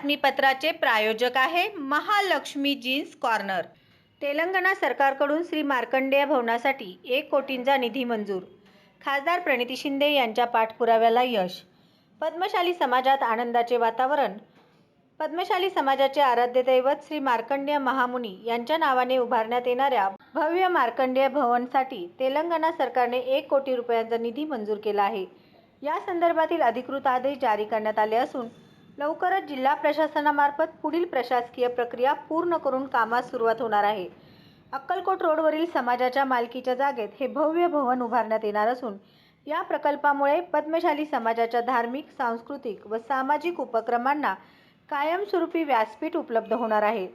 बातमीपत्राचे प्रायोजक आहे Mahalakshmi jeans corner. Telangana सरकारकडून श्री मार्कंडेय भवनासाठी 1 कोटींचा निधी मंजूर। खासदार प्रणिती शिंदे यांच्या पाठपुराव्याला यश। पद्मशाली समाजात आनंदाचे वातावरण। पद्मशाली समाजाचे आराध्य दैवत श्री मार्कंडेय महामुनी यांच्या नावाने उभारण्यात येणाऱ्या भव्य मार्कंडेय भवनसाठी तेलंगणा सरकारने 1 कोटी रुपयांचा निधी मंजूर केला आहे। या संदर्भातील अधिकृत आदेश जारी करण्यात आले असून लवकरच जिल्हा प्रशासनामार्फत पुढील प्रशासकीय प्रक्रिया पूर्ण करून कामास सुरुवात होणार आहे। अक्कलकोट रोडवरील समाजाच्या मालकीच्या जागेत हे भव्य भवन उभारण्यात येणार असून या प्रकल्पामुळे पद्मशाली समाजाच्या धार्मिक, सांस्कृतिक व सामाजिक उपक्रमांना कायमस्वरूपी व्यासपीठ उपलब्ध होणार आहे।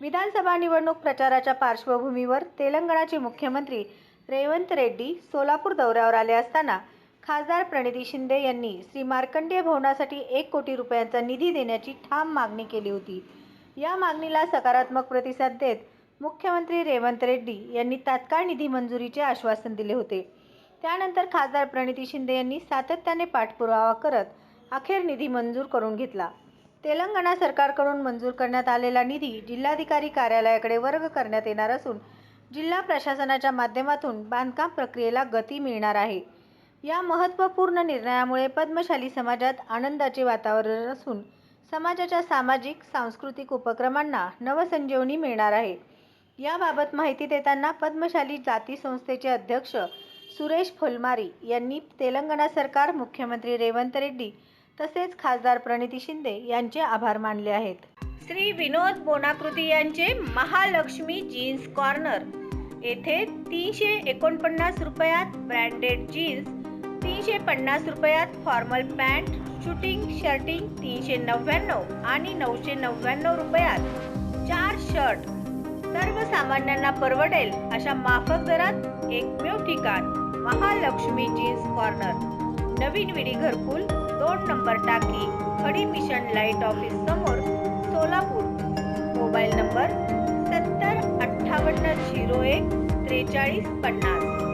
विधानसभा निवडणूक प्रचाराच्या पार्श्वभूमीवर तेलंगणाचे मुख्यमंत्री रेवंत रेड्डी सोलापूर दौऱ्यावर आले असताना खासदार प्रणिती शिंदे यांनी श्री मार्कंडेय भवनासाठी 1 कोटी रुपयांचा निधी देण्याची ठाम मागणी केली होती। या मागणीला सकारात्मक प्रतिसाद देत मुख्यमंत्री रेवंत रेड्डी यांनी तात्काळ निधी मंजुरीचे आश्वासन दिले होते। त्यानंतर खासदार प्रणिती शिंदे यांनी सातत्याने पाठपुरावा करत अखेर निधी मंजूर करून घेतला। तेलंगणा सरकारकडून मंजूर करण्यात आलेला निधी जिल्हाधिकारी कार्यालयाकडे वर्ग करण्यात येणार असून जिल्हा प्रशासनाच्या माध्यमातून बांधकाम प्रक्रियेला गती मिळणार आहे। या महत्त्वपूर्ण निर्णयामुळे पद्मशाली समाजात आनंदाचे वातावरण असून समाजाच्या सामाजिक, सांस्कृतिक उपक्रमांना नवसंजीवनी मिळणार आहे। याबाबत माहिती देताना पद्मशाली जाती संस्थेचे अध्यक्ष सुरेश फुलमारी यांनी तेलंगणा सरकार, मुख्यमंत्री रेवंत रेड्डी तसेच खासदार प्रणिती शिंदे यांचे आभार मानले आहेत। श्री विनोद बोनाकृती यांचे महालक्ष्मी जीन्स कॉर्नर येथे 349 रुपयात ब्रँडेड जीन्स, 350 रुपयात फॉर्मल पॅन्ट, शूटिंग शर्टिंग 399 आणि 999 रुपयात 4 शर्ट सर्वसामान्यांना परवडेल अशा माफक दरात एकमेव ठिकाण महालक्ष्मी जीन्स कॉर्नर, नवीन विडी घरकुल, 2 नंबर टाकी, खडी मिशन लाईट ऑफिस समोर, सोलापूर। Mobile number 70 58 01 43 50।